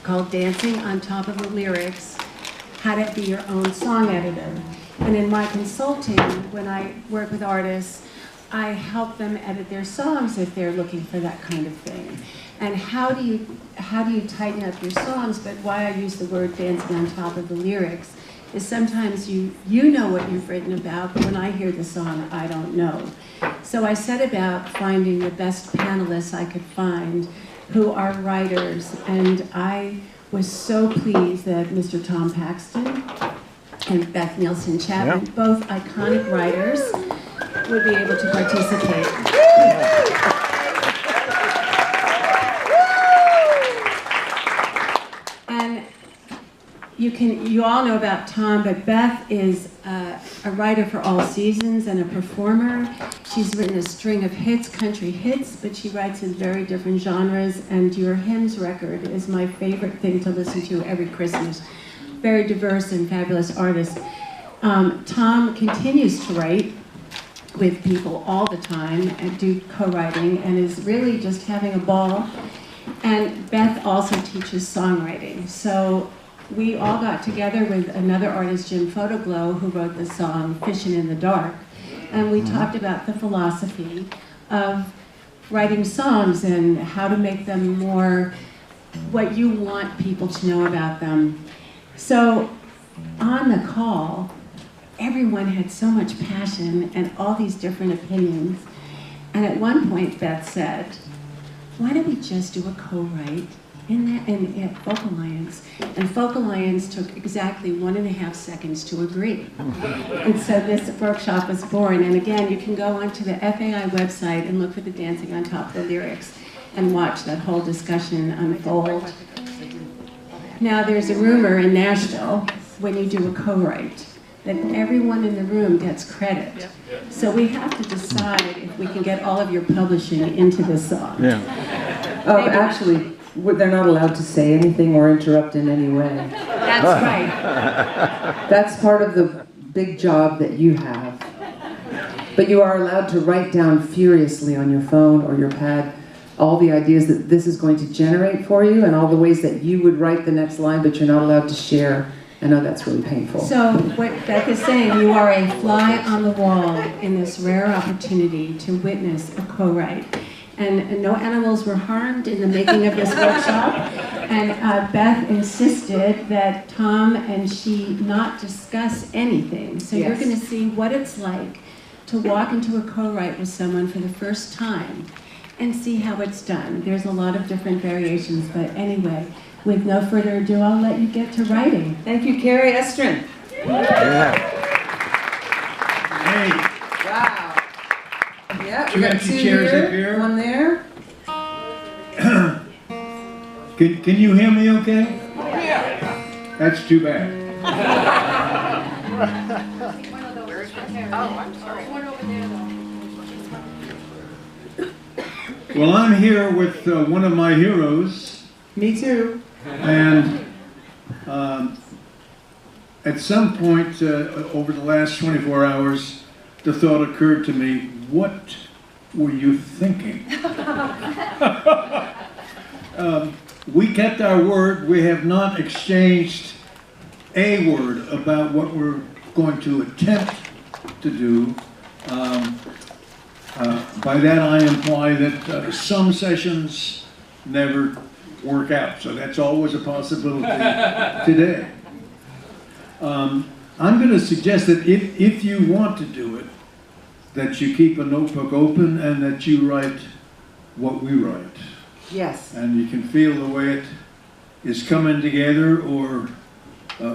called Dancing on Top of the Lyrics, How to Be Your Own Song Editor. And in my consulting, when I work with artists, I help them edit their songs if they're looking for that kind of thing. And how do you tighten up your songs? But why I use the word dancing on top of the lyrics is sometimes you know what you've written about, but when I hear the song, I don't know. So I set about finding the best panelists I could find who are writers, and I was so pleased that Mr. Tom Paxton and Beth Nielsen Chapman, both iconic writers, would be able to participate. And you all know about Tom, but Beth is a writer for all seasons and a performer. She's written a string of hits, country hits, but she writes in very different genres, and your hymns record is my favorite thing to listen to every Christmas. Very diverse and fabulous artist. Tom continues to write with people all the time and do co-writing and is really just having a ball. And Beth also teaches songwriting. So we all got together with another artist, Jim Photoglow, who wrote the song Fishing in the Dark. And we talked about the philosophy of writing songs and how to make them more what you want people to know about them. So on the call, everyone had so much passion and all these different opinions. And at one point, Beth said, why don't we just do a co-write in Folk Alliance? And Folk Alliance took exactly 1.5 seconds to agree. And so this workshop was born. And again, you can go onto the FAI website and look for the Dancing on Top of the Lyrics and watch that whole discussion unfold. Now, there's a rumor in Nashville, when you do a co-write, that everyone in the room gets credit. So we have to decide if we can get all of your publishing into this song. Actually, they're not allowed to say anything or interrupt in any way. That's right. That's part of the big job that you have. But you are allowed to write down furiously on your phone or your pad all the ideas that this is going to generate for you and all the ways that you would write the next line, but you're not allowed to share. I know that's really painful. So what Beth is saying, you are a fly on the wall in this rare opportunity to witness a co-write. And no animals were harmed in the making of this workshop. And Beth insisted that Tom and she not discuss anything. So you're going to see what it's like to walk into a co-write with someone for the first time and see how it's done. There's a lot of different variations, but anyway, with no further ado, I'll let you get to writing. Thank you, Kari Estrin. Yeah. Hey. Wow. Yeah, we Two got empty two chairs here, up here. one there. Can you hear me okay? Yeah. That's too bad. Oh, I'm sorry. Well, I'm here with one of my heroes. Me too. And at some point over the last 24 hours, the thought occurred to me, what were you thinking? We kept our word. We have not exchanged a word about what we're going to attempt to do. By that I imply that some sessions never work out, so that's always a possibility today. I'm going to suggest that if you want to do it, that you keep a notebook open and that you write what we write. Yes. And you can feel the way it is coming together or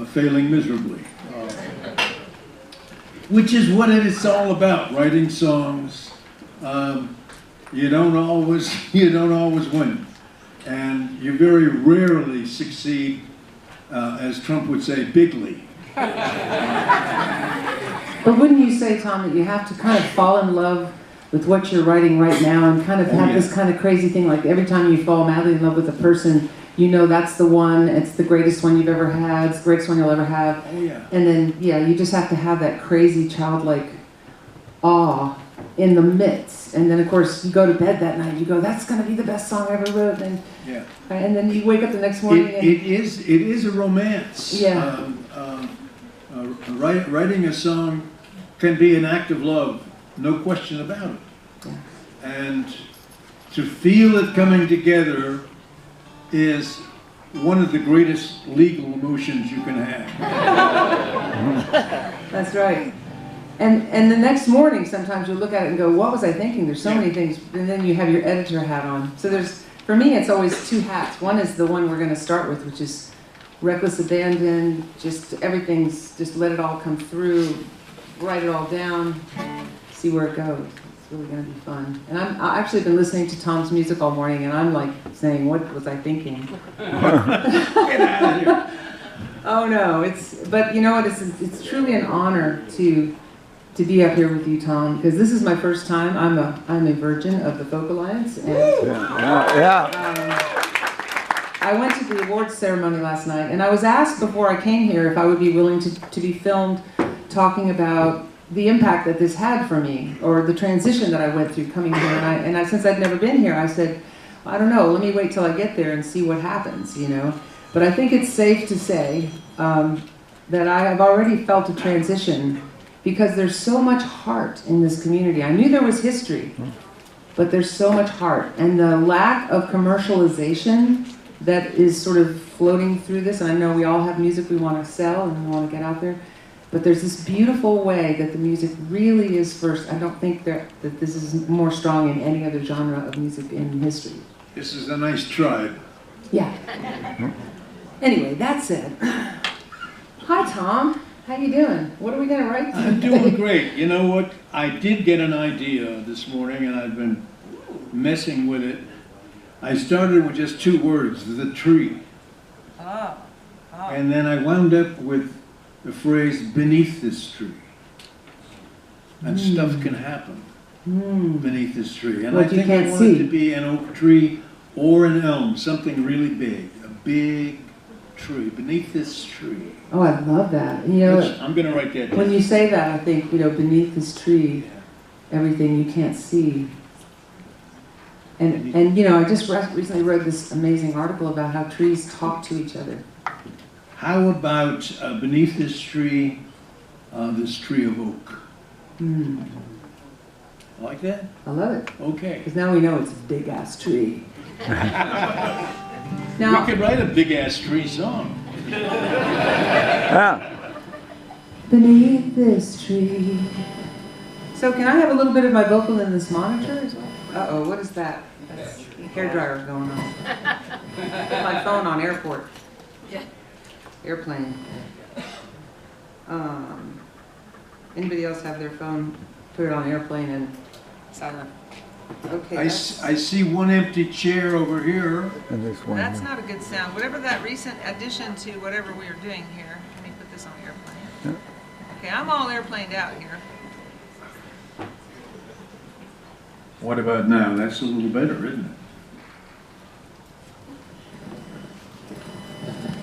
failing miserably. Which is what it's all about, writing songs. You don't always win. And you very rarely succeed, as Trump would say, bigly. But wouldn't you say, Tom, that you have to kind of fall in love with what you're writing right now and kind of have this kind of crazy thing, like every time you fall madly in love with a person, you know that's the one, it's the greatest one you've ever had, it's the greatest one you'll ever have. Oh, yeah. And then, yeah, you just have to have that crazy childlike awe in the midst. And then, of course, you go to bed that night, you go, that's going to be the best song I ever wrote. And then you wake up the next morning. It is a romance. Yeah. Writing a song can be an act of love, no question about it. Yeah. And to feel it coming together is one of the greatest legal emotions you can have. That's right. And the next morning, sometimes you look at it and go, what was I thinking? There's so many things. And then you have your editor hat on. So for me, it's always two hats. One is the one we're going to start with, which is reckless abandon, just let it all come through, write it all down, see where it goes. It's really going to be fun. And I've actually been listening to Tom's music all morning, and I'm like saying, what was I thinking? Get out of here. Oh no, but you know what, it's truly an honor to be up here with you, Tom, because this is my first time. I'm a virgin of the Folk Alliance, and I went to the awards ceremony last night, and I was asked before I came here if I would be willing to be filmed talking about the impact that this had for me, or the transition that I went through coming here. And since I'd never been here, I said, I don't know, let me wait till I get there and see what happens, you know. But I think it's safe to say that I have already felt a transition, because there's so much heart in this community. I knew there was history, but there's so much heart. And the lack of commercialization that is sort of floating through this, and I know we all have music we want to sell and we want to get out there, but there's this beautiful way that the music really is first. I don't think that this is more strong in any other genre of music in history. This is a nice tribe. Yeah. Anyway, that said, hi Tom. How you doing? What are we going to write today? I'm doing great. You know what? I did get an idea this morning, and I've been messing with it. I started with just 2 words, the tree. And then I wound up with the phrase, beneath this tree. And stuff can happen beneath this tree. And I think I want it to be an oak tree or an elm, something really big, a big tree, beneath this tree. Oh, I love that. You know, I'm going to write that down. When you say that, I think, you know, beneath this tree, everything you can't see. And you know, I just recently read this amazing article about how trees talk to each other. How about beneath this tree of oak? Like that? I love it. Okay. Because now we know it's a big-ass tree. Now, we could write a big-ass tree song. Beneath this tree. So can I have a little bit of my vocal in this monitor as well? Uh-oh, what is that? That's hairdryer going on. Put my phone on airport. Airplane. Anybody else have their phone, put it on airplane and silent? Okay. I see one empty chair over here. And this one. That's not a good sound. Whatever that recent addition to whatever we were doing here. Let me put this on airplane. Okay, I'm all airplaned out here. What about now? That's a little better, isn't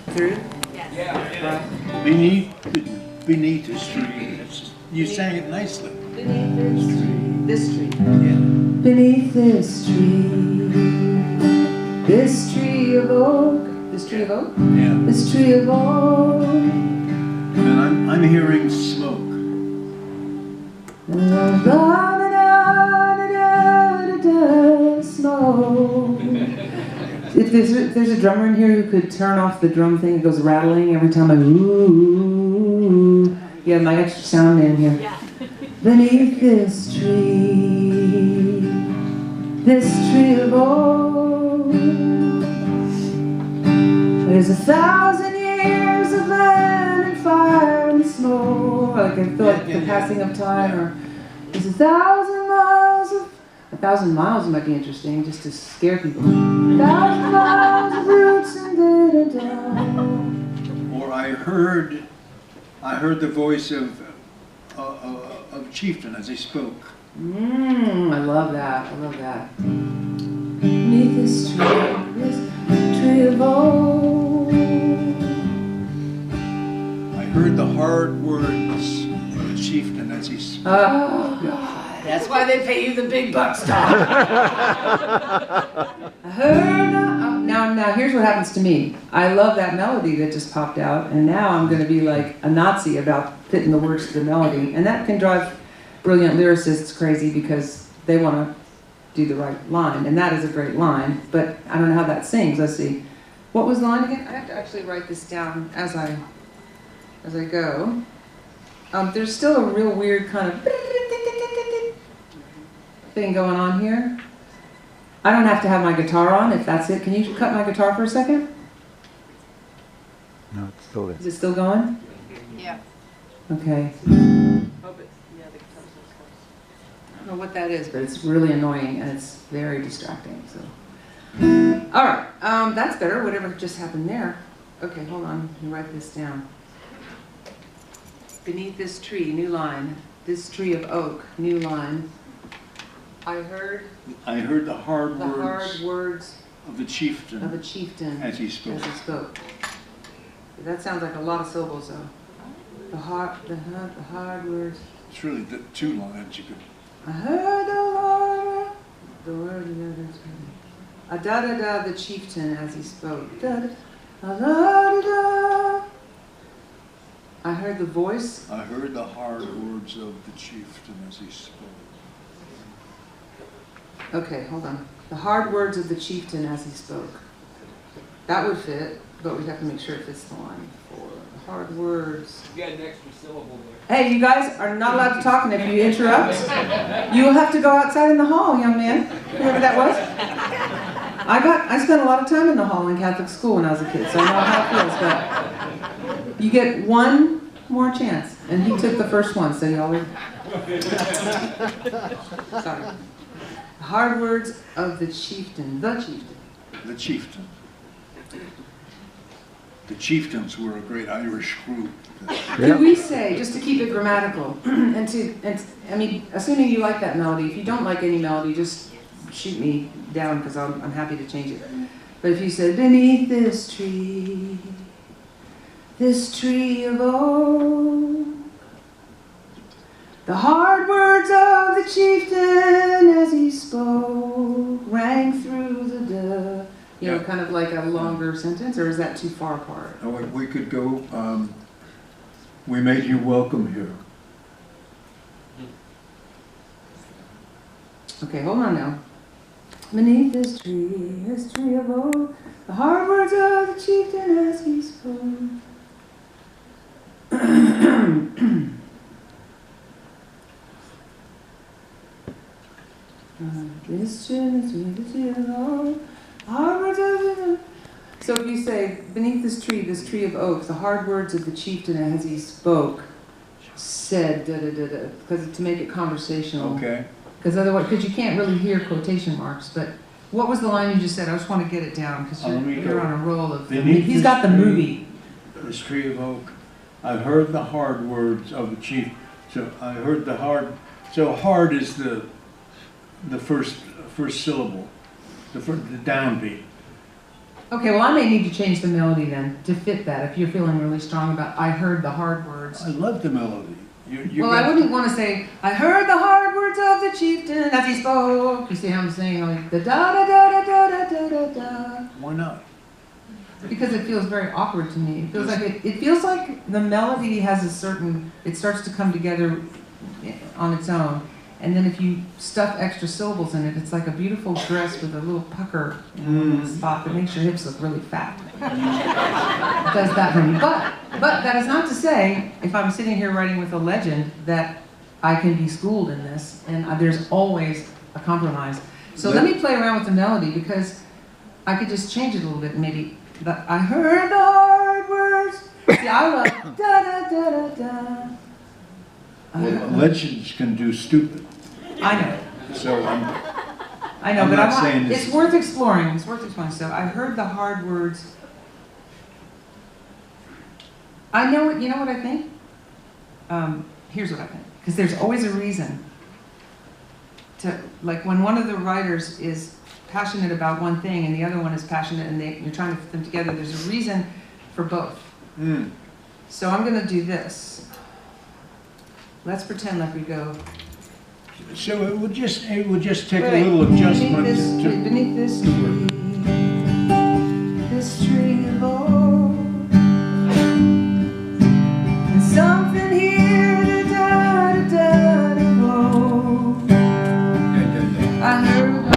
it? Through? Yes. Beneath this tree. You sang it nicely. Beneath this tree. Yeah. Beneath this tree of oak. This tree of oak? Yeah. This tree of oak. And I'm hearing smoke. Smoke. If there's a drummer in here who could turn off the drum thing, it goes rattling every time I ooh. Yeah, my extra sound man here. Yeah. Beneath this tree of oak, there's 1,000 years of land and fire and smoke. Like I feel like the passing of time, or there's 1,000 miles of. 1,000 miles might be interesting, just to scare people. 1,000 miles of roots and da-da-da. Or I heard the voice of Chieftain as he spoke. I love that. I love that. Beneath this tree of oak. I heard the hard words of the Chieftain as he spoke. Oh God. That's why they pay you the big bucks, Tom. I heard now here's what happens to me. I love that melody that just popped out, and now I'm going to be like a Nazi about fitting the words to the melody, and that can drive brilliant lyricists crazy because they want to do the right line, and that is a great line, but I don't know how that sings. Let's see. What was the line again? I have to actually write this down as I go. There's still a real weird kind of thing going on here. I don't have to have my guitar on if that's it. Can you cut my guitar for a second? No, it's still there. Is it still going? Yeah. Okay. I don't know what that is, but it's really annoying and it's very distracting. So, all right, that's better. Whatever just happened there. Okay, hold on. Let me write this down. Beneath this tree, new line. This tree of oak, new line. I heard the hard words of the chieftain, of a chieftain as he spoke. That sounds like a lot of syllables, though. The hard words. It's really the two lines you could. I heard the word, a da da da, the chieftain as he spoke. Da da da da da. I heard the voice. I heard the hard words of the chieftain as he spoke. Okay, hold on. The hard words of the chieftain as he spoke. That would fit, but we'd have to make sure it fits the line. For the hard words. You got an extra syllable there. Hey, you guys are not allowed to talk, and if you interrupt, you will have to go outside in the hall, young man. Whoever that was. I spent a lot of time in the hall in Catholic school when I was a kid, so I know how it feels, but you get one more chance, and he took the first one, so y'all are... Sorry. Hard words of the chieftain. The chieftain. The chieftain. The chieftains were a great Irish group. Could we say, just to keep it grammatical, and I mean, assuming you like that melody, if you don't like any melody, just shoot me down because I'm happy to change it. But if you said, beneath this tree of oak, the hard words of the chieftain as he spoke rang through the dusk. You know, kind of like a longer sentence, or is that too far apart? Oh, we could go, we made you welcome here. Okay, hold on now. Beneath this tree of oak, the hard words of the chieftain as he spoke. This tree of oak, hard words of the... So if you say, beneath this tree of oak, the hard words of the chieftain as he spoke, said da-da-da-da, because to make it conversational. Okay. Because otherwise, because you can't really hear quotation marks, but what was the line you just said? I just want to get it down, because you're on a roll of... He's got the movie. This tree of oak, I heard the hard words of the chief. So I heard the hard... So hard is the first syllable, the downbeat. Okay, well I may need to change the melody then to fit that if you're feeling really strong about I heard the hard words. I love the melody. Well, I wouldn't want to say, I heard the hard words of the chieftain as he spoke. You see how I'm saying like the da-da-da-da-da-da-da-da. Why not? Because it feels very awkward to me. It feels like it feels like the melody has a certain, it starts to come together on its own. And then if you stuff extra syllables in it, it's like a beautiful dress with a little pucker in the spot that makes your hips look really fat. It does that for me. But that is not to say, if I'm sitting here writing with a legend, that I can be schooled in this, and there's always a compromise. So let me play around with the melody, because I could just change it a little bit, maybe. I heard the hard words. See, I love da-da-da-da-da. Well, legends can do stupid. I know. So I know, I'm but not saying it's worth exploring. It's worth exploring. So I heard the hard words. I know what, you know what I think? Here's what I think. Because there's always a reason to, like when one of the writers is passionate about one thing and the other one is passionate and you're trying to put them together, there's a reason for both. So I'm going to do this. Let's pretend like we go So it would just take Wait, a little adjustment beneath this to work. this tree of oak, and something here that died ago. I heard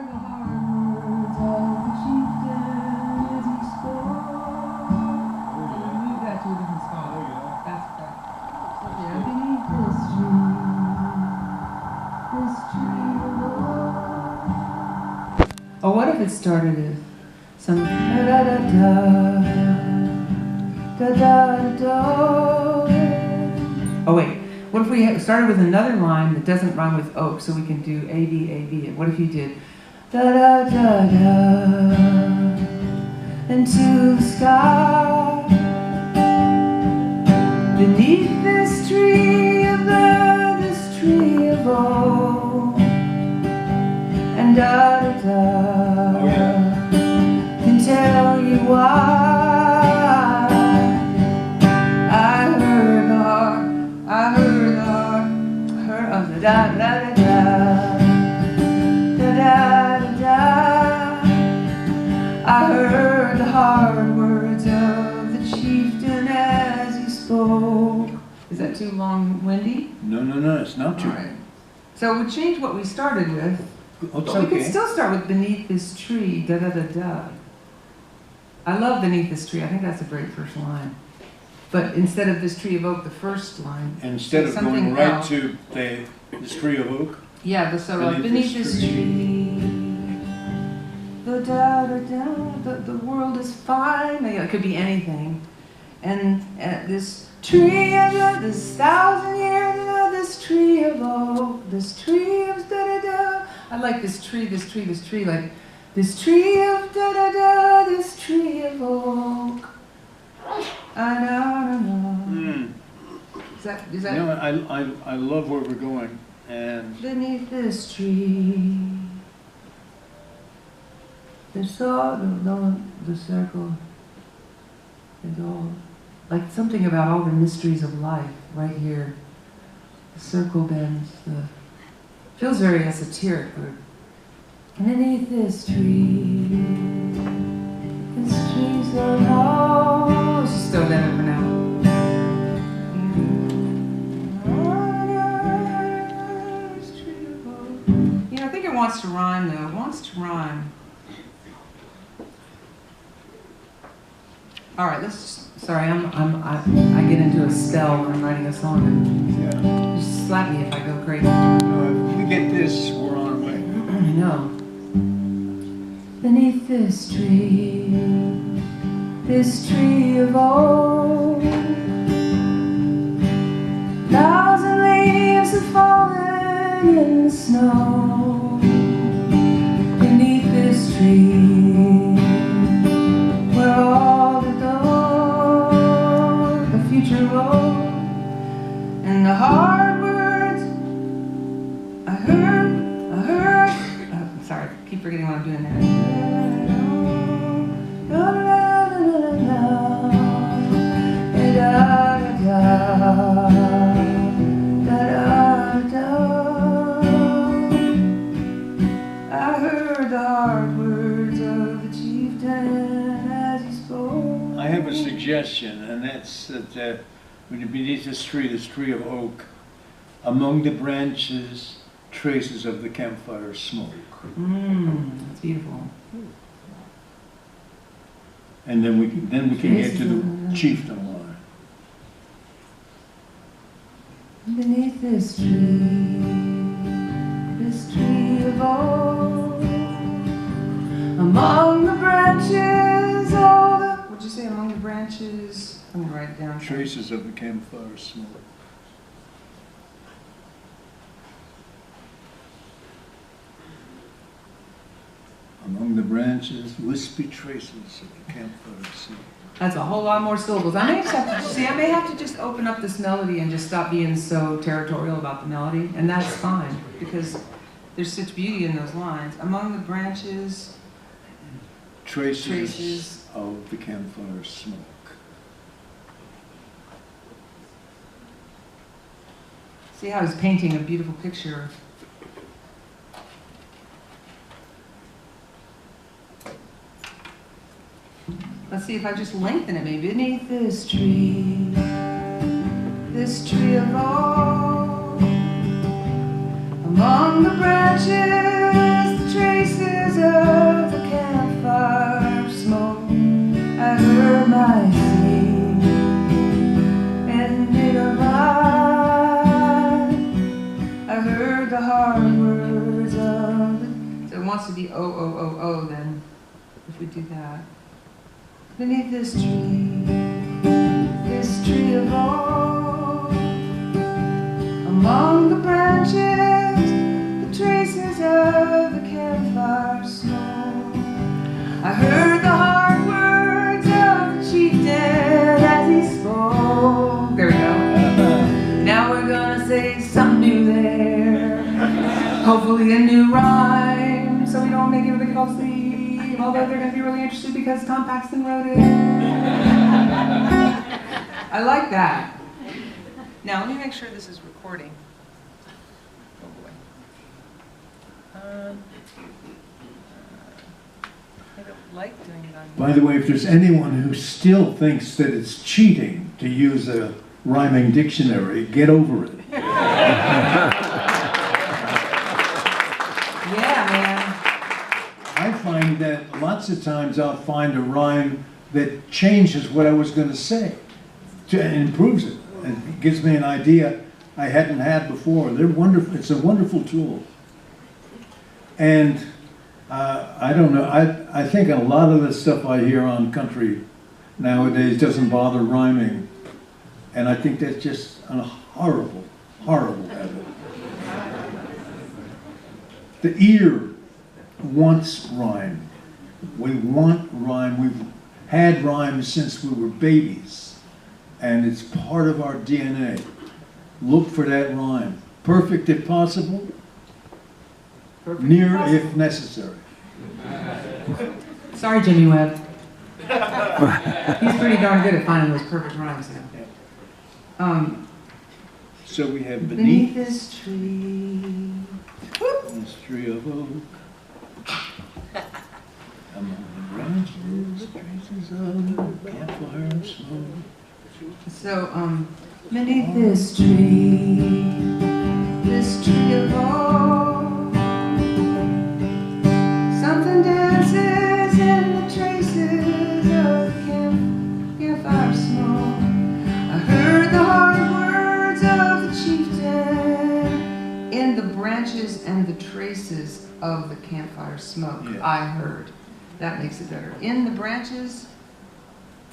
the hard words of the chieftain as he spoke. Move that to a different spot. That's correct. Yeah, beneath this tree of oak. Oh, what if it started as some da da da da da da da? Oh wait, what if we started with another line that doesn't rhyme with oak, so we can do A B A B? What if you did da da da da into the sky beneath this tree of blood, this tree of oak, and da da da can tell you why. I heard the heart, I heard the heart, I heard of the da da da da da da da. I heard the hard words of the chieftain as he spoke. Is that too long-winded? No, it's not too. All right. So we changed what we started with. Oh, it's But we okay. can still start with beneath this tree, da da da da. I love beneath this tree. I think that's a great first line. But instead of this tree of oak, the first line. Instead of something going right else. to this tree of oak, Yeah, but so like beneath this tree, the da da da, the world is fine. It could be anything. And this tree of this 1,000 years of this tree of oak, this tree of da da da. I like this tree, like this tree of da da da, this tree of oak. I know. Is that? you know, I love where we're going, and Beneath this tree, there's all the circle is all like something about all the mysteries of life right here. The circle bends. Feels very esoteric. But beneath this tree so tall. Let's just throw that in for now. You know, I think it wants to rhyme though. It wants to rhyme. All right, sorry, I get into a spell when I'm writing a song. yeah. Just slap me if I go crazy. If we get this, we're on our way. I know. Beneath this tree of oak, 1,000 leaves have fallen in the snow. Beneath this tree, where all the future road, and the hard words I heard. Sorry, I keep forgetting what I'm doing there. I heard the hard words of the chieftain as he spoke. I have a suggestion, and that's that when you're beneath this tree of oak, among the branches, traces of the campfire smoke. That's beautiful. And then we can get to the chieftain line. Beneath this tree of oak, among the branches, what'd you say, among the branches? I'm gonna write it down. Traces of the campfire smoke. Among the branches, wispy traces of the campfire smoke. That's a whole lot more syllables. I may have to just open up this melody and just stop being so territorial about the melody, and that's fine, because there's such beauty in those lines. Among the branches, Traces of the campfire smoke. See how he's painting a beautiful picture. Let's see if I just lengthen it maybe. Beneath this tree of oak, among the branches, the traces of the campfire smoke, I heard my sea, and it arrived. I heard the hard words of it. So it wants to be O, then, if we do that. Beneath this tree of oak, among the branches, the traces of the campfire smoke, I heard the hard words of the chieftain as he spoke. There we go. Now we're gonna say something new there. Hopefully a new rhyme, so we don't make everybody fall asleep. Although they're going to be really interested because Tom Paxton wrote it. I like that. Now, let me make sure this is recording. Oh boy. I don't like doing it on... By the way, if there's anyone who still thinks that it's cheating to use a rhyming dictionary, get over it. Yeah, man. I find that lots of times I'll find a rhyme that changes what I was going to say, and improves it, and it gives me an idea I hadn't had before. They're wonderful. It's a wonderful tool. And I don't know, I think a lot of the stuff I hear on country nowadays doesn't bother rhyming. And I think that's just a horrible, horrible habit. The ear wants rhyme. We want rhyme. We've had rhyme since we were babies, and it's part of our DNA. Look for that rhyme. Perfect if possible, near if necessary. Sorry, Jimmy Webb. He's pretty darn good at finding those perfect rhymes. So we have Beneath this tree. this tree of oak. Among the branches, traces of campfire and smoke. So, beneath this tree of oak, something dances in the traces of campfire smoke. I heard the hard words of the chieftain in the branches and the traces of the campfire smoke. Yeah. I heard. That makes it better. In the branches,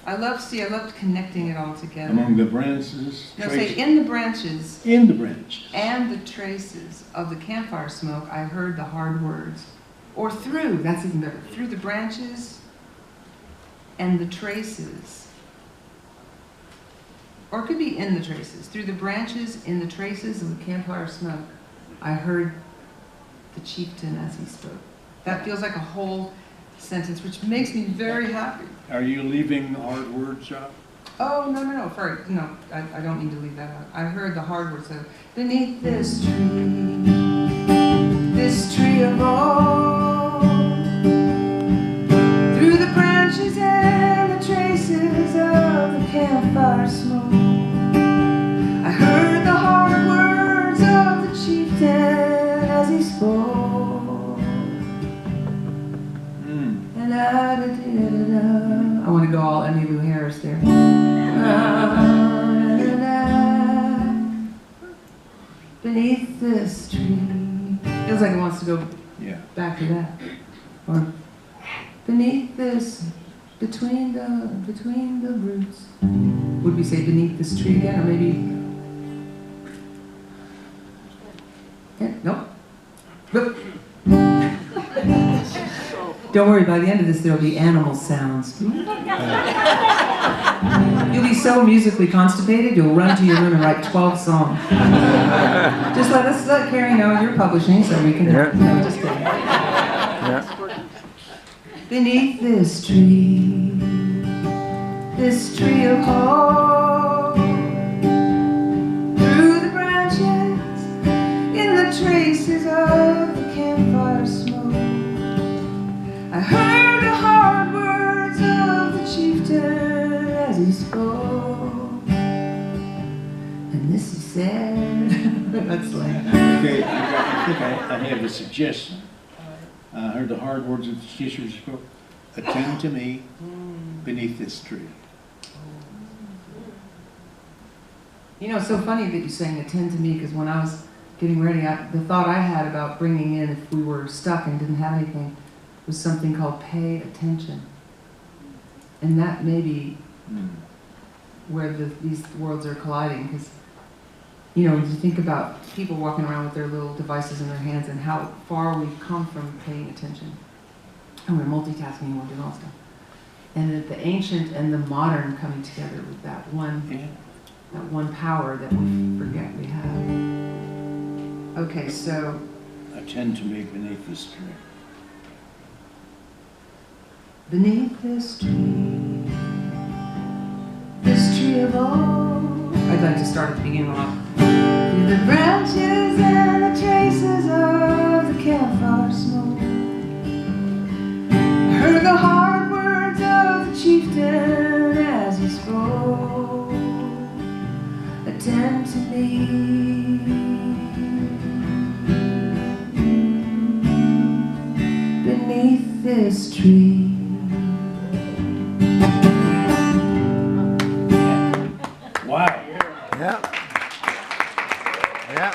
I loved connecting it all together. Among the branches, No, say in the branches in the branches. and the traces of the campfire smoke, I heard the hard words. Or through, that's even better. Through the branches and the traces. Or it could be in the traces. Through the branches, in the traces of the campfire smoke, I heard the chieftain as he spoke. That feels like a whole sentence, which makes me very happy. Are you leaving hard words out? Oh, no, sorry. No, I don't mean to leave that out. I heard the hard words. So, beneath this tree of oak, through the branches and the traces of the campfire smoke, I heard the hard words of the chieftain as he spoke. And I want to go all Emmylou Harris there. Beneath this tree. Feels like it wants to go back to that. Or beneath this, between the roots. Would we say beneath this tree again, or maybe? Yeah, nope. Don't worry, by the end of this there'll be animal sounds. You'll be so musically constipated, you'll run to your room and write 12 songs. Just let Kari know you're publishing so we can, just kidding. Yeah. Beneath this tree of hope, through the branches traces of the campfire smoke. I heard the hard words of the chieftain as he spoke. And this he said. That's like. Okay, I think I have a suggestion. I heard the hard words of the teacher's book. Attend to me beneath this tree. You know, it's so funny that you're saying attend to me, because when I was getting ready, the thought I had about bringing in, if we were stuck and didn't have anything, was something called pay attention. And that may be where these worlds are colliding, because, you know, you think about people walking around with their little devices in their hands and how far we've come from paying attention. And we're multitasking and we're doing all stuff. And that the ancient and the modern coming together with that one power that we forget we have. Okay, so. Attend to me beneath this tree. Beneath this tree of oak. I'd like to start at the beginning of through the branches and the traces of the campfire smoke. I heard the hard words of the chieftain as he spoke. Attend to me beneath this tree. Wow. Yeah. Yeah.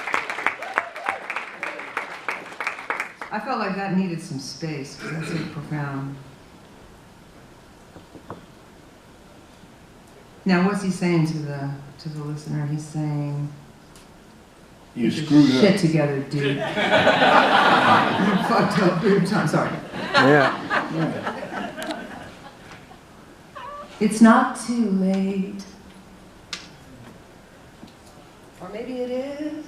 I felt like that needed some space, because that's so profound. Now, what's he saying to the listener? He's saying, You "Get your screwed shit up. together, dude." You fucked up, dude. I'm sorry. Yeah. It's not too late. Or maybe it is.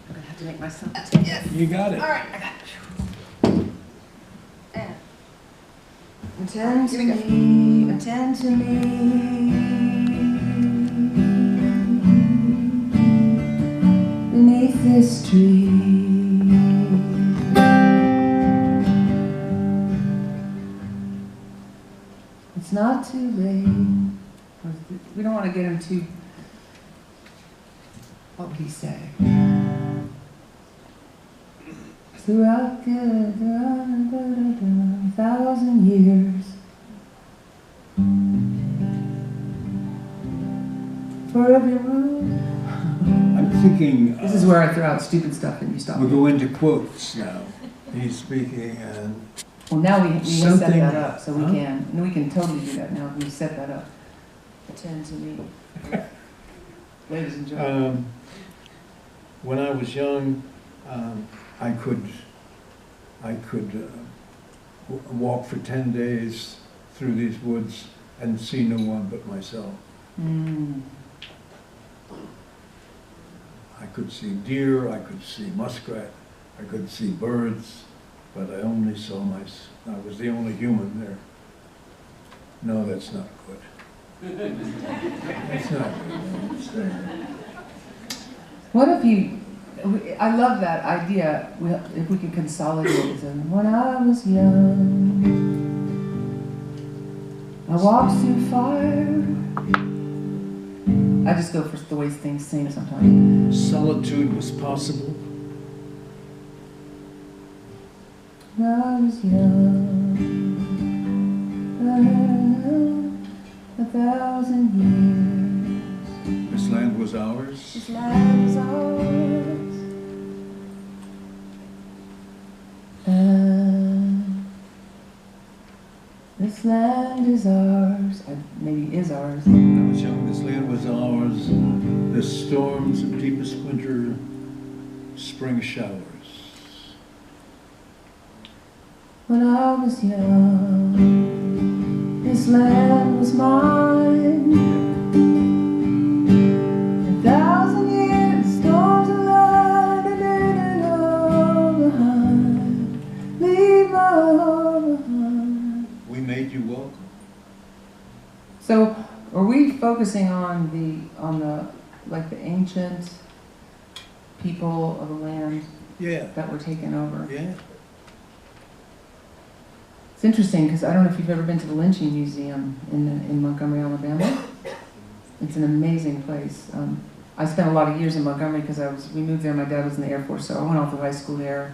I'm gonna have to make myself. Yes. You got it. All right, I got it. And attend to me, attend to me. Beneath this tree. It's not too late. We don't want to get him too. What would he say? Throughout the 1,000 years, for every room. I'm thinking. This is where I throw out stupid stuff and you stop. We'll go into quotes now. He's speaking and Well, now we set Something- that up, so we Huh? can. No, we can totally do that now. We set that up. Attend to me, ladies and gentlemen. when I was young, I could walk for 10 days through these woods and see no one but myself. I could see deer, I could see muskrat, I could see birds, but I only saw I was the only human there. No, that's not good. That's not good. What if you? I love that idea. If we can consolidate it. And when I was young, I walked through fire. I just go for the way things sing sometimes. Solitude was possible. When I was young, 1,000 years. This land was ours. This land was ours. This land is ours. Maybe is ours. When I was young, this land was ours. The storms of deepest winter, spring showers. When I was young, this land was mine. 1,000 years, storms of light, and leave it all behind. Leave all behind. We made you welcome. So focusing on the like the ancient people of the land Yeah, that were taken over. yeah. It's interesting because I don't know if you've ever been to the Lynching Museum in Montgomery, Alabama. It's an amazing place. I spent a lot of years in Montgomery because we moved there. My dad was in the Air Force, so I went off to high school there.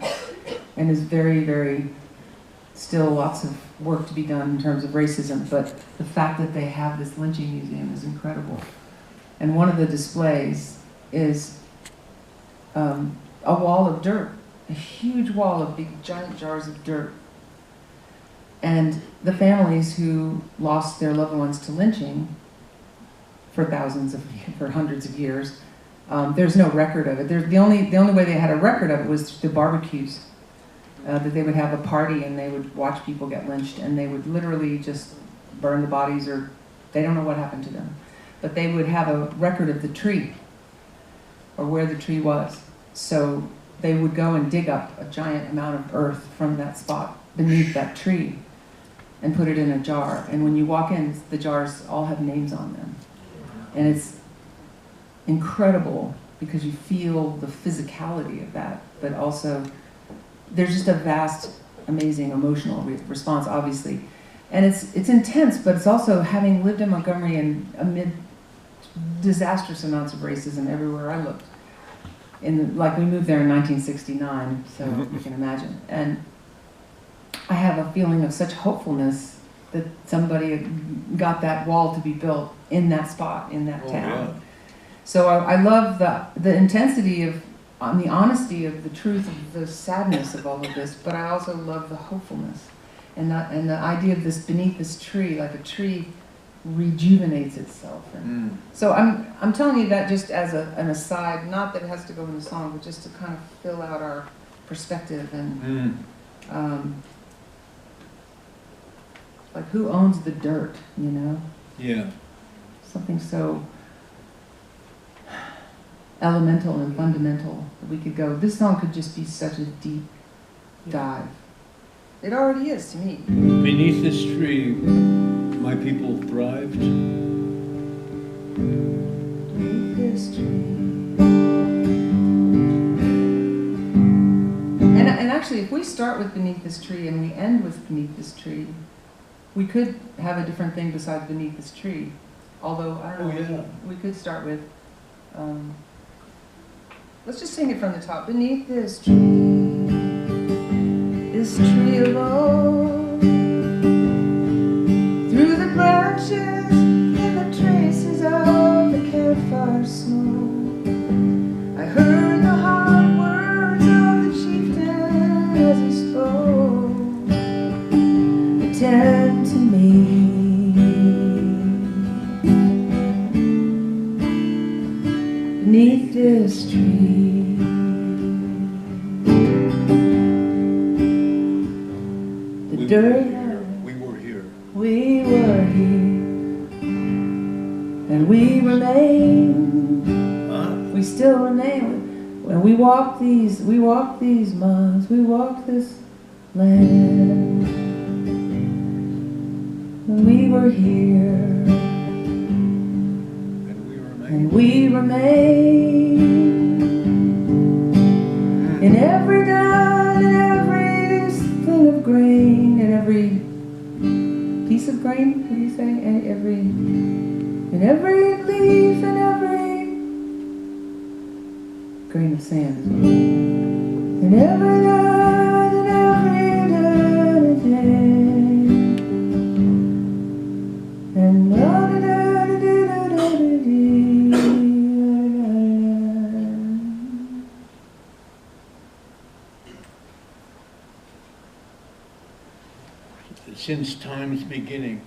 And there's very, very, still lots of work to be done in terms of racism. But the fact that they have this lynching museum is incredible. And one of the displays is a wall of dirt, a huge wall of big, giant jars of dirt. And the families who lost their loved ones to lynching for hundreds of years, there's no record of it. The only way they had a record of it was the barbecues. That they would have a party and they would watch people get lynched, and they would literally just burn the bodies, or they don't know what happened to them. But they would have a record of the tree, or where the tree was. So they would go and dig up a giant amount of earth from that spot beneath that tree and put it in a jar. And when you walk in, the jars all have names on them. And it's incredible because you feel the physicality of that, but also there's just a vast, amazing emotional response, obviously. And it's intense, but it's also, having lived in Montgomery and amid disastrous amounts of racism everywhere I looked. Like, we moved there in 1969, so you can imagine. And I have a feeling of such hopefulness that somebody got that wall to be built in that spot, in that town. Yeah. So I love the intensity of, the honesty of the truth of the sadness of all of this, but I also love the hopefulness and the idea of this beneath this tree, like a tree rejuvenates itself. And so I'm telling you that just as an aside, not that it has to go in the song, but just to kind of fill out our perspective and like, who owns the dirt, you know? Yeah. Something so elemental and fundamental that we could go, this song could just be such a deep dive. It already is to me. Beneath this tree, my people thrived. Beneath this tree. And actually, if we start with Beneath This Tree and we end with Beneath This Tree, we could have a different thing besides Beneath This Tree. Although, I don't know, we could start with, let's just sing it from the top. Beneath this tree alone, through the branches and the traces of the campfire smoke, I heard the hard words of the chieftain as he spoke. Attend to me. Beneath this tree, the dirt. We were here. We were here, and we remain. We still remain. When we walk these miles, we walk this land. When we were here. And we remain in every dot and every thing of grain, and every piece of grain, what do you say? In every leaf and every grain of sand. In every dot and every dot and Since time's beginning.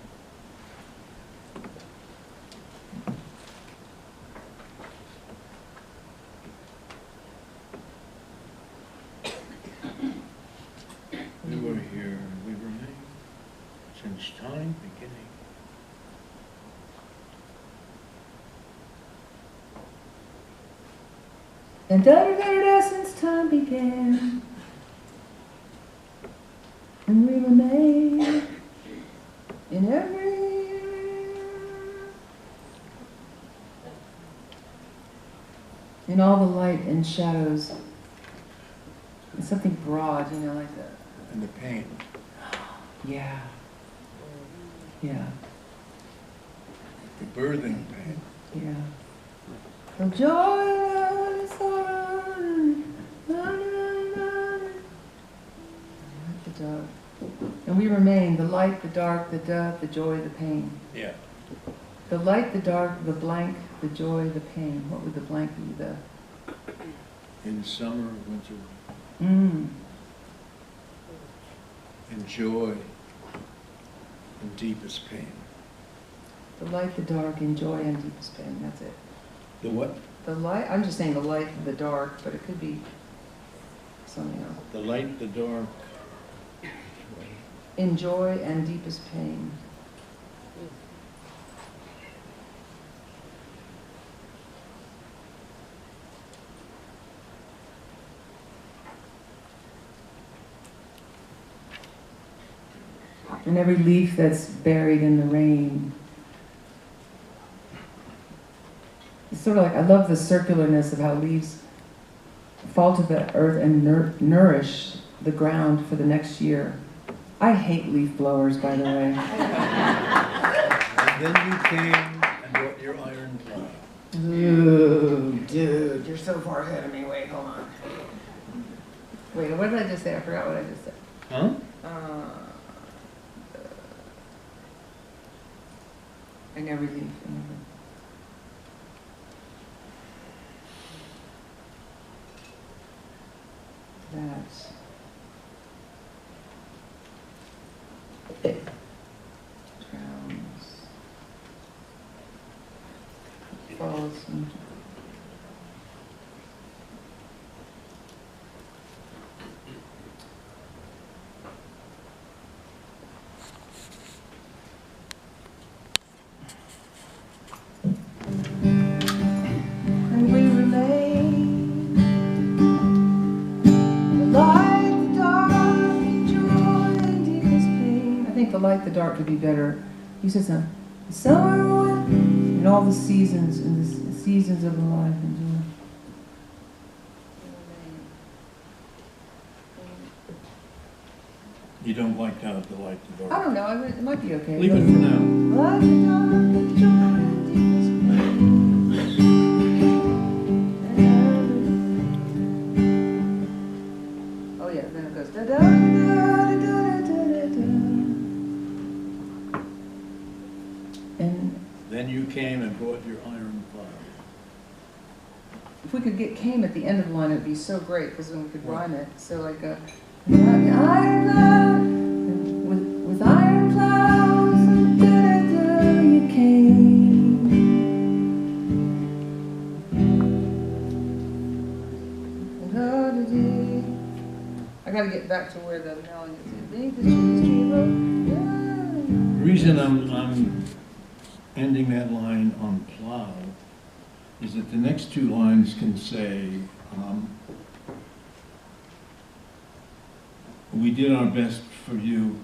We were here, and we remain, since time beginning. and da-da-da-da since time began. And we remain in every In all the light and shadows. It's something broad, you know, like that. And the pain. Yeah. Yeah. The birthing pain. Yeah. The joy and sorrow. The dark. And we remain the light, the dark, the death, the joy, the pain. Yeah. The light, the dark, the blank, the joy, the pain. What would the blank be? The In summer, winter, mm. in joy, in deepest pain. The light, the dark, in joy, and deepest pain. That's it. The what? The light. I'm just saying the light, the dark, but it could be something else. The light, the dark. In joy and deepest pain. And every leaf that's buried in the rain. It's sort of like, I love the circularness of how leaves fall to the earth and nourish the ground for the next year. I hate leaf blowers, by the way. And then you came and brought your iron plow. Ooh, dude, you're so far ahead of me. Wait, hold on. Wait, what did I just say? I forgot what I just said. Huh? And every leaf. That's it. Drowns. Falls. And we remain the light, the dark, joy, and deepest pain. I think the light, the dark would be better. You said something. The summer, and all the seasons, and the seasons of life and joy. You don't like to have the light, the I dark. don't know. It might be okay. Leave it for now. Light, the dark, the joy, and deepest pain. Oh yeah, then it goes da da da da da da da da. And Then you came and brought your iron plow. if we could get came at the end of the line, it would be so great because then we could rhyme it. So like iron plow, with iron plows, da da da, you came. Da da da. I gotta get back to where the melody is. Beneath the trees, tree road. The reason I'm ending that line on plow is that the next two lines can say, we did our best for you,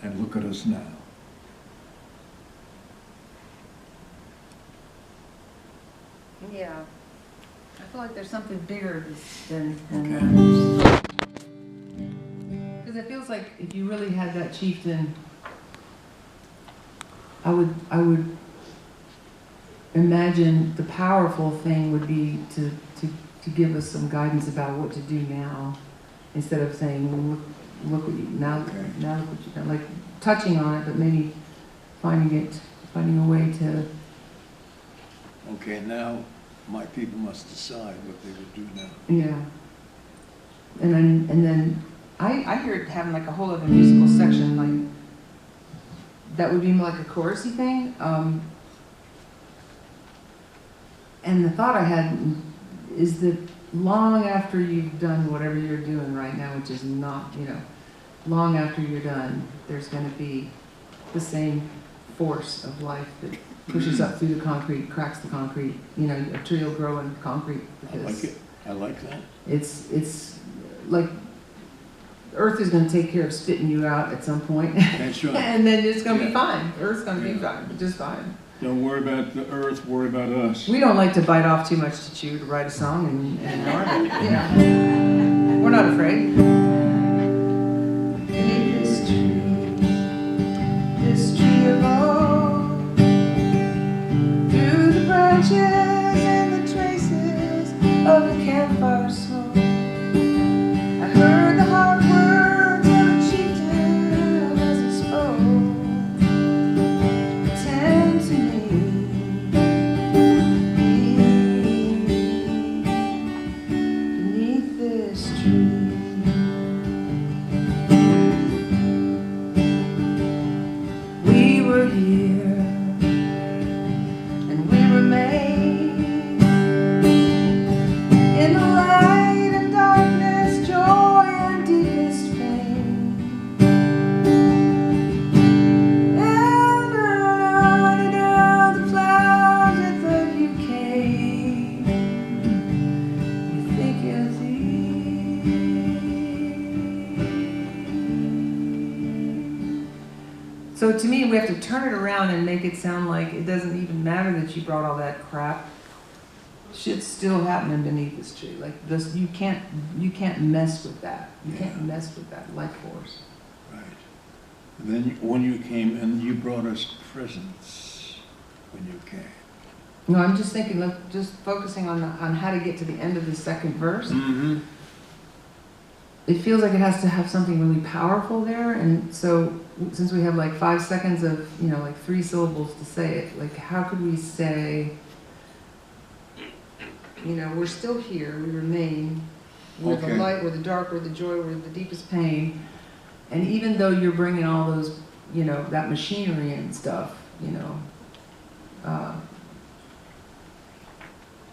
and look at us now. Yeah. I feel like there's something bigger than Okay. because it feels like if you really had that chieftain, I would imagine the powerful thing would be to give us some guidance about what to do now, instead of saying, well, look what you now look what you've done, like touching on it, but maybe finding a way to. Okay, now my people must decide what they would do now. Yeah. And then I hear it having like a whole other musical section, like that would be more like a chorusy thing. And the thought I had is that long after you've done whatever you're doing right now, which is not, long after you're done, there's going to be the same force of life that pushes up through the concrete, cracks the concrete. A tree will grow in concrete. I like it. I like that. It's like Earth is going to take care of spitting you out at some point. That's right. And then it's going to be fine. Earth's going to be fine, just fine. Don't worry about the earth, worry about us. We don't like to bite off too much to chew to write a song in an hour, but, you know, we're not afraid. Beneath this tree of oak, through the branches and the traces of the campfire smoke, I heard the hard words of a chieftain as he spoke. Attend to me. Beneath this tree, we were here and we remain in the light and darkness, joy and deepest pain. And down the clouds at the UK, you think you're thee. So to me, we have to turn it around and make it sound like it doesn't even matter that you brought all that crap. Shit's still happening beneath this tree. Like this, you can't mess with that. You can't mess with that life force. Right. And then when you came and you brought us presents when you came. No, I'm just thinking, like, just focusing on how to get to the end of the second verse. Mm-hmm. It feels like it has to have something really powerful there, and so since we have like 5 seconds of, you know, like 3 syllables to say it, like how could we say, you know, we're still here, we remain, we're the Okay. light, we're the dark, we're the joy, we're the deepest pain, and even though you're bringing all those, you know, that machinery and stuff, you know,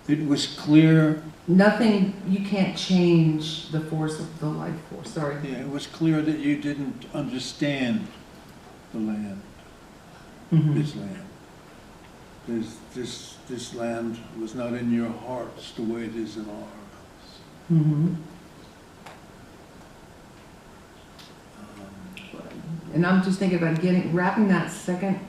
It was clear, nothing, you can't change the force of the life force, sorry. yeah, it was clear that you didn't understand the land, Mhm. this land. This land was not in your hearts the way it is in ours. Mhm. And I'm just thinking about wrapping that second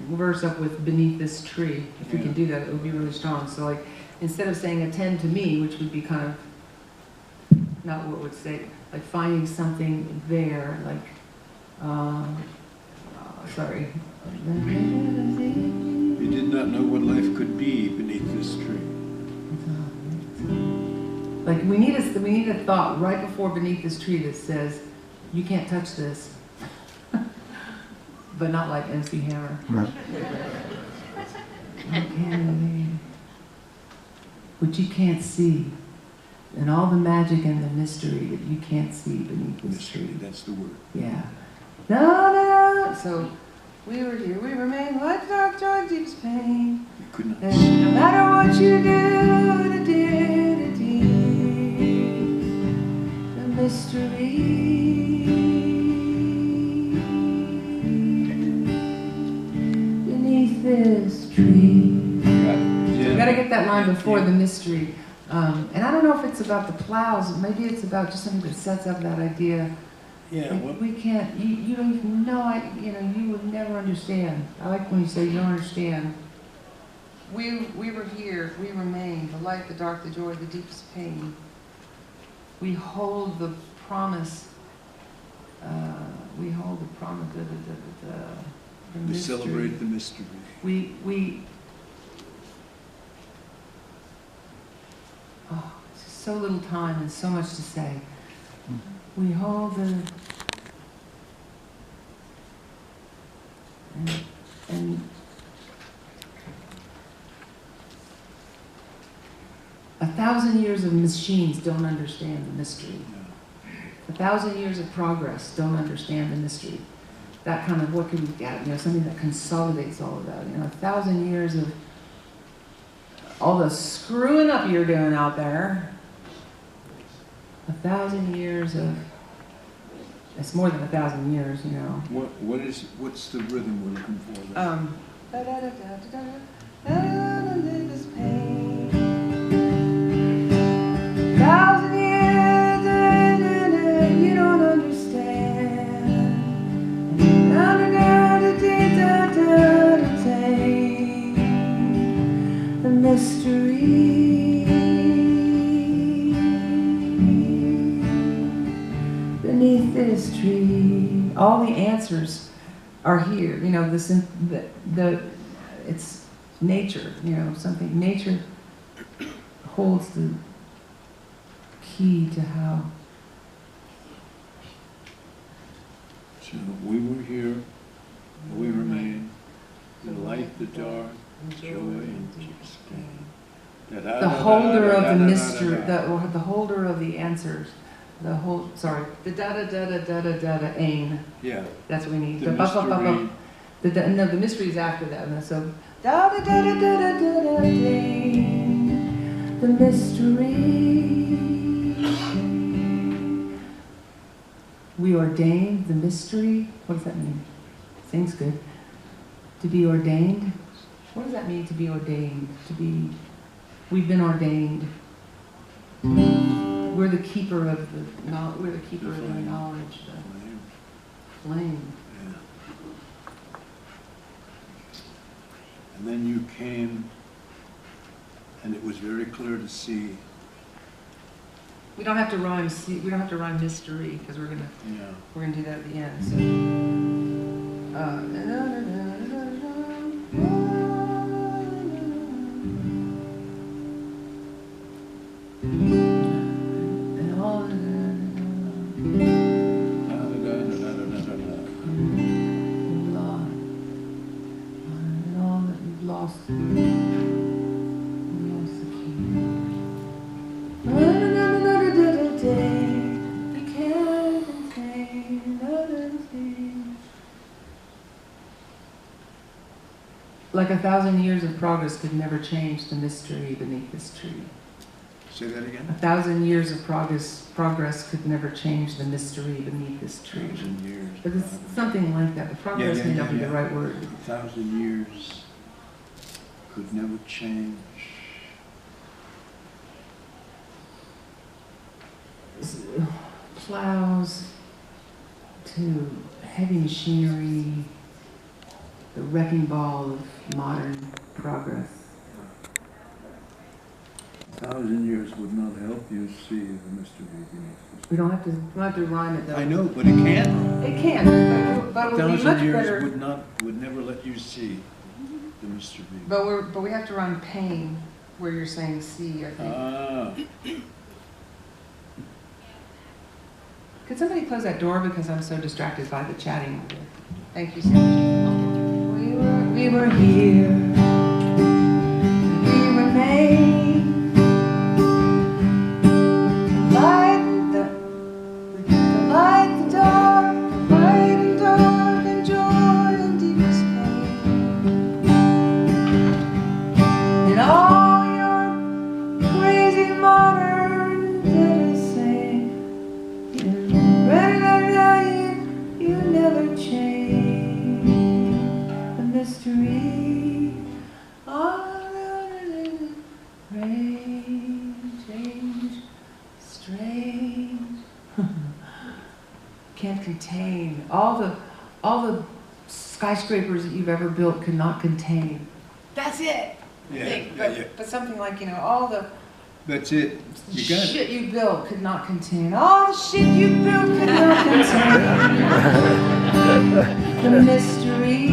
verse up with beneath this tree. If we Yeah. can do that, it would be really strong. So like, instead of saying attend to me, which would be kind of not what it would say, like finding something there, like, sorry. You did not know what life could be beneath this tree. Like we need a thought right before beneath this tree that says, you can't touch this. But not like MC Hammer. Okay. What you can't see, and all the magic and the mystery that you can't see beneath this Mystery, tree. that's the word. Yeah. No. So we were here, we remain like dark joy, deepest pain. You could not And see. no matter what you do, the mystery. This tree. Yeah. We gotta get that line before the mystery. And I don't know if it's about the plows, maybe it's about just something that sets up that idea. Yeah, Like, well, we can't, you don't even know, you would never understand. I like when you say you don't understand. We were here, we remain, the light, the dark, the joy, the deepest pain. We hold the promise, we mystery. celebrate the mystery. It's just so little time and so much to say. We hold the, and 1,000 years of machines don't understand the mystery. 1,000 years of progress don't understand the mystery. That kind of, what can we get? You know, something that consolidates all of that. You know, 1,000 years of all the screwing up you're doing out there. 1,000 years of, it's more than 1,000 years, you know. What's the rhythm we're looking for there? This pain. 1,000 years and you don't understand. Beneath this tree, all the answers are here. You know, it's nature. You know, something. Nature holds the key to how. So we were here, we remain, the light, the dark, joy, and pain. The holder of the mystery, the holder of the answers, the whole. Sorry, the da da da da da da da da ain. Yeah. That's what we need. The mystery. No, the mystery is after that. And so da da da da da da da da ain. The mystery. We ordained the mystery. What does that mean? Sings good. To be ordained. What does that mean? To be ordained. To be. We've been ordained. We're the keeper of the knowledge. We're the keeper of the knowledge. The flame. Yeah. And then you came, and it was very clear to see. We don't have to rhyme. We don't have to rhyme mystery because we're gonna do that at the end. So. Like 1,000 years of progress could never change the mystery beneath this tree. Say that again? 1,000 years of progress could never change the mystery beneath this tree. 1,000 years. But it's something like that. The progress may not be the right word. 1,000 years could never change. Plows to heavy machinery, the wrecking ball of modern progress. 1,000 years would not help you see the mystery beneath this. We don't have to rhyme it though. I know, but it can. It can, but it would be 1,000 much years better. would never let you see the mystery. But we have to rhyme pain where you're saying see, I think. Could somebody close that door because I'm so distracted by the chatting? Thank you so much. We were here, we remain. The light, the dark, light and dark, and joy and deepest pain. And all your crazy modern letters say, you never change. The mystery of change, strange. Can't contain all the skyscrapers that you've ever built could not contain. That's it. But something like all the. That's it. You got shit you built could not contain. All the shit you built could not contain. The mystery.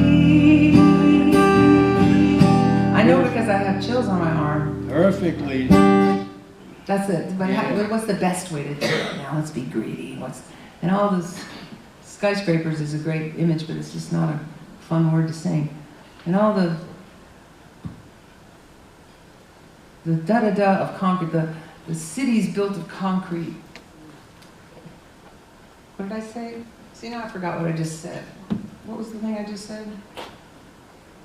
I know because I have chills on my arm. Perfectly. That's it. But what's the best way to do it? Now let's be greedy. And all those skyscrapers is a great image, but it's just not a fun word to sing. And all the da-da-da of concrete, the city's built of concrete. What did I say? See, now I forgot what I just said. What was the thing I just said?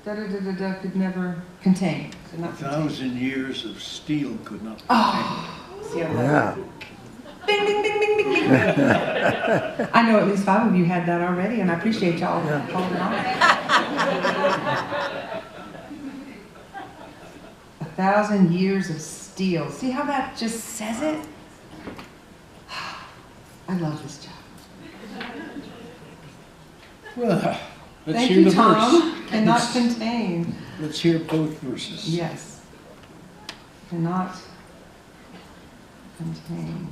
Da-da-da-da-da could never contain. Could not 1,000 years of steel could not contain. Oh, see how that Bing, bing, bing, bing, bing, bing. I know at least 5 of you had that already, and I appreciate y'all holding on. 1,000 years of steel. See how that just says it? I love this job. Well, let's Thank hear you, the Tom. verse. Cannot contain. Let's hear both verses. Yes. cannot contain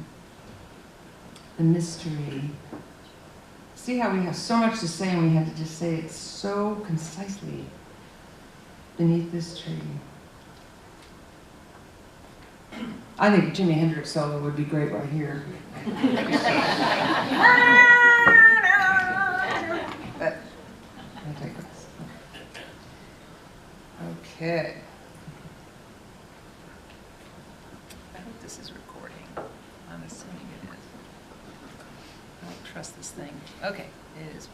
the mystery. See how we have so much to say and we have to just say it so concisely. Beneath this tree. I think Jimi Hendrix solo would be great right here. But I digress. Okay. I hope this is recording. I'm assuming it is. I don't trust this thing. Okay, it is.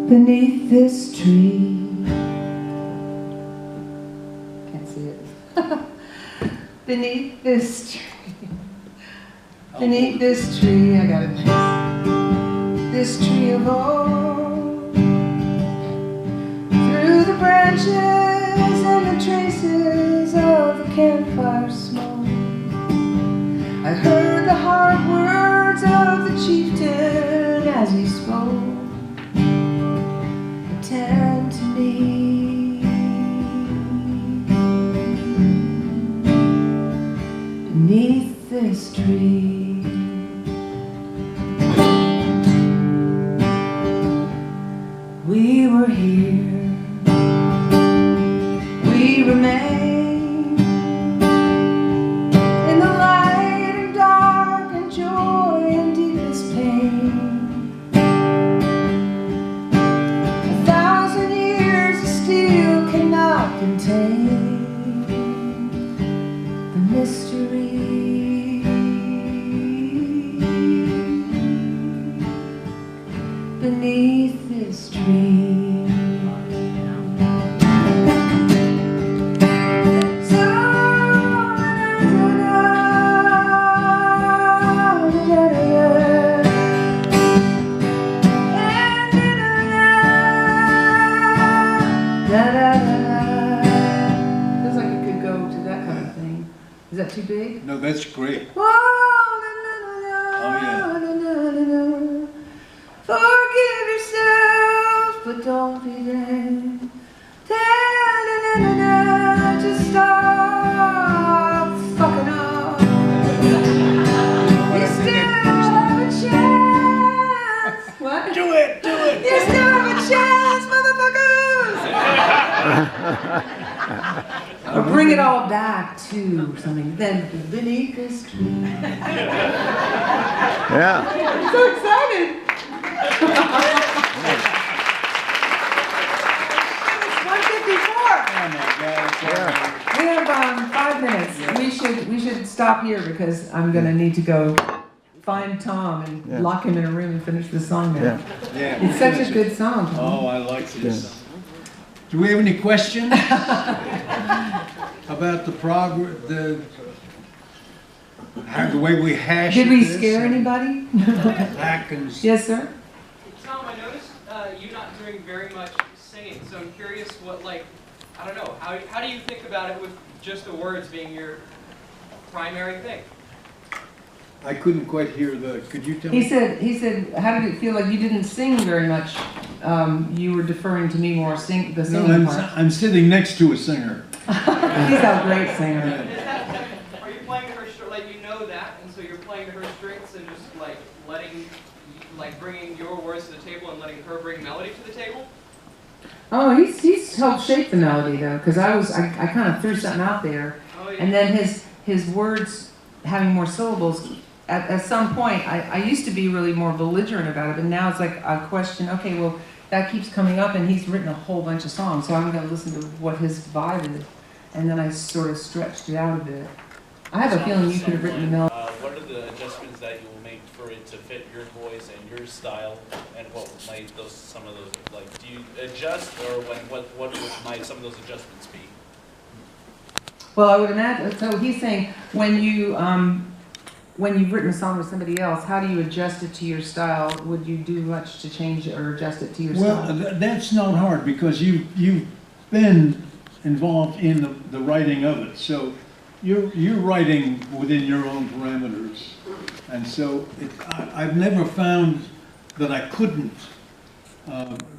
Beneath this tree. Can't see it. Beneath this tree. Beneath this tree, I got it. This tree of old. Through the branches and the traces of the campfire smoke, I heard the hard words of the chieftain as he spoke. Attend to me. Beneath this tree. We were here. We remain in the light and dark and joy and deepest pain. 1,000 years of steel cannot contain the mystery. Beneath this tree. Feels like it could go to that kind of thing. Is that too big? No, that's great. Oh, yeah. Forgive yourself, but don't be late. Just stop fucking up. You still have a chance. What? Do it, do it. You still have a chance, motherfuckers. Or bring it all back to something. Then beneath this tree. Yeah. I'm so excited. It's 1:54. We have 5 minutes. We should stop here because I'm gonna need to go find Tom and lock him in a room and finish the song now. Yeah. Yeah. It's such a good song. Tom. Oh, I like this. Do we have any questions about the progress, the way we hash Did we this scare and anybody? back and Yes, sir. Tom, I noticed you not doing very much singing, so I'm curious what, like, I don't know, how do you think about it with just the words being your primary thing? I couldn't quite hear could you tell me? He said, how did it feel like you didn't sing very much? You were deferring to me more, the No, singing part. I'm sitting next to a singer. He's a great singer. Are you playing to her, like, you know that, and so you're playing to her strengths and just, like, bringing your words to the table and letting her bring melody to the table? Oh, he's helped shape the melody though, because I kind of threw something out there, Oh, yeah. and then his words having more syllables. At some point, I used to be really more belligerent about it, but now it's like a question. Okay, well, that keeps coming up, and he's written a whole bunch of songs, so I'm going to listen to what his vibe is, and then I sort of stretched it out a bit. I have a feeling you could have written the melody. What are the adjustments that you will make for it to fit your voice and your style, and what might some of those like? Do you adjust, or what might some of those adjustments be? Well, I would imagine. So he's saying when you've written a song with somebody else, how do you adjust it to your style? Would you do much to change it or adjust it to your Well, style? that's not hard because you've been involved in the writing of it, so you're writing within your own parameters, and so I've never found that I couldn't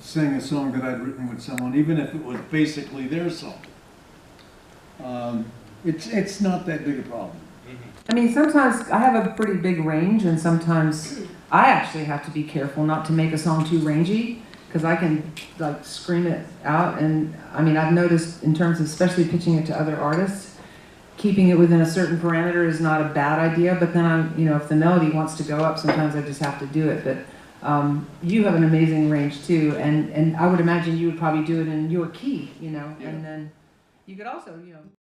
sing a song that I'd written with someone, even if it was basically their song. It's not that big a problem. I mean, sometimes I have a pretty big range, and sometimes I actually have to be careful not to make a song too rangy, because I can like scream it out. And I mean, I've noticed in terms of especially pitching it to other artists, keeping it within a certain parameter is not a bad idea. But then if the melody wants to go up, sometimes I just have to do it. But you have an amazing range too, and I would imagine you would probably do it in your key, and then you could also,